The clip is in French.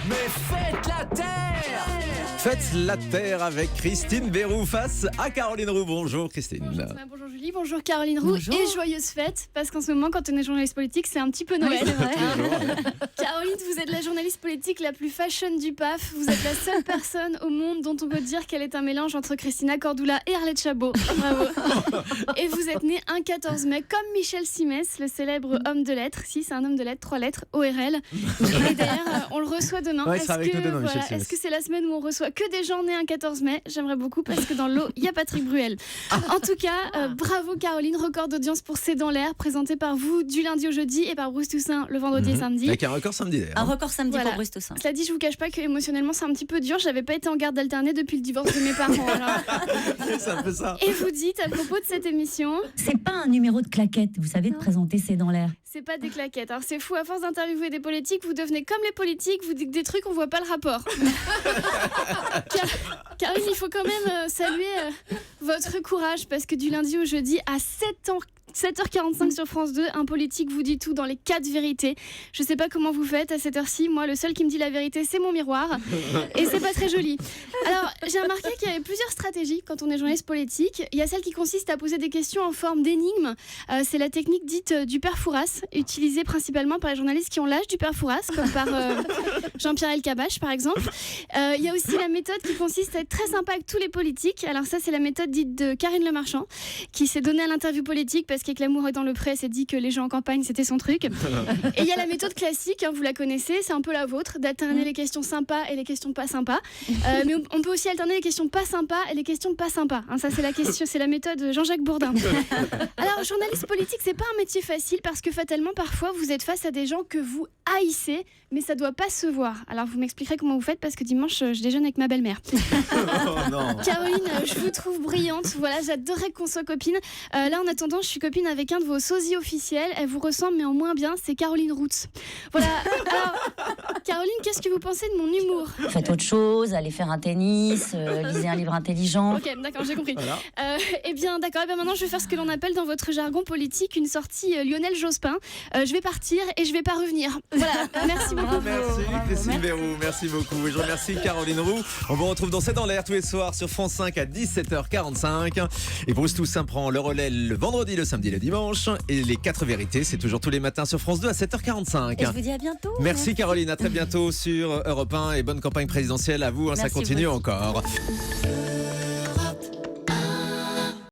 Mais faites la terre! Faites la terre avec Christine Béroux face à Caroline Roux. Bonjour Christine. Bonjour Thomas, bonjour Julie, bonjour Caroline Roux. Bonjour. Et joyeuses fêtes, parce qu'en ce moment, quand on est journaliste politique, c'est un petit peu Noël. Oui, c'est vrai. Caroline, vous êtes la journaliste politique la plus fashion du PAF. Vous êtes la seule personne au monde dont on peut dire qu'elle est un mélange entre Christina Cordula et Arlette Chabot. Bravo. Et vous êtes née un 14 mai, comme Michel Simès, le célèbre homme de lettres. Si, c'est un homme de lettres, 3 lettres, ORL. Et d'ailleurs, on le reçoit demain. Ouais, il sera avec nous demain, Michel Simès. Est-ce que c'est la semaine où on reçoit que des gens nés un 14 mai? J'aimerais beaucoup, parce que dans l'eau, il y a Patrick Bruel. En tout cas, bravo Caroline, record d'audience pour C'est dans l'air, présenté par vous du lundi au jeudi et par Bruce Toussaint le vendredi et samedi. Avec un record samedi d'ailleurs. Un record samedi Voilà. pour Bruce Toussaint. Cela dit, je vous cache pas que émotionnellement c'est un petit peu dur. J'avais pas été en garde alternée depuis le divorce de mes parents. Alors. C'est un peu ça. Et vous dites à propos de cette émission, C'est pas un numéro de claquette, vous savez, de Non. présenter C'est dans l'air. c'est pas des claquettes. Alors c'est fou, à force d'interviewer des politiques, vous devenez comme les politiques, vous dites des trucs, on voit pas le rapport. Caroline, il faut quand même saluer votre courage, parce que du lundi au jeudi à 7h45 sur France 2, un politique vous dit tout dans les 4 vérités. Je sais pas comment vous faites à cette heure-ci. Moi, le seul qui me dit la vérité, c'est mon miroir. Et c'est pas très joli. Alors, j'ai remarqué qu'il y avait plusieurs stratégies quand on est journaliste politique. Il y a celle qui consiste à poser des questions en forme d'énigme. C'est la technique dite du père Fouras, utilisée principalement par les journalistes qui ont l'âge du père Fouras, comme par Jean-Pierre Elkabbach, par exemple. Il y a aussi la méthode qui consiste à être très sympa avec tous les politiques. Alors ça, c'est la méthode dite de Karine Le Marchand, qui s'est donnée à l'interview politique parce qu'avec l'amour est dans le pré, s'est dit que les gens en campagne, c'était son truc. Et il y a la méthode classique, vous la connaissez, c'est un peu la vôtre, d'alterner les questions sympas et les questions pas sympas. Mais on peut aussi alterner les questions pas sympas et les questions pas sympas. Ça, c'est la méthode Jean-Jacques Bourdin. Alors, journaliste politique, c'est pas un métier facile, parce que fatalement, parfois, vous êtes face à des gens que vous haïssez, mais ça doit pas se voir. Alors, vous m'expliquerez comment vous faites, parce que dimanche, je déjeune avec ma belle-mère. Oh non. Caroline, je vous trouve brillante. Voilà, j'adorerais qu'on soit copines. Là, en attendant, je suis copine avec un de vos sosies officiels. Elle vous ressemble, mais en moins bien. C'est Caroline Roots. Voilà. Alors, Caroline, qu'est-ce que vous pensez de mon humour? Faites autre chose, allez faire un tennis, lisez un livre intelligent. Ok, d'accord, j'ai compris. Voilà. Eh bien, d'accord. Maintenant, je vais faire ce que l'on appelle dans votre jargon politique une sortie Lionel Jospin. Je vais partir et je vais pas revenir. Voilà. Merci beaucoup. Merci Bravo, Christine merci. Béroux, merci beaucoup. Et je remercie Caroline Roux. On vous retrouve dans C'est dans l'air tous les soirs sur France 5 à 17h45. Et Bruce Toussaint prend le relais le vendredi, le samedi et le dimanche. Et les 4 vérités, c'est toujours tous les matins sur France 2 à 7h45. Et je vous dis à bientôt. Merci Caroline, à très bientôt sur Europe 1 et bonne campagne présidentielle à vous, ça Merci, continue vous aussi. encore.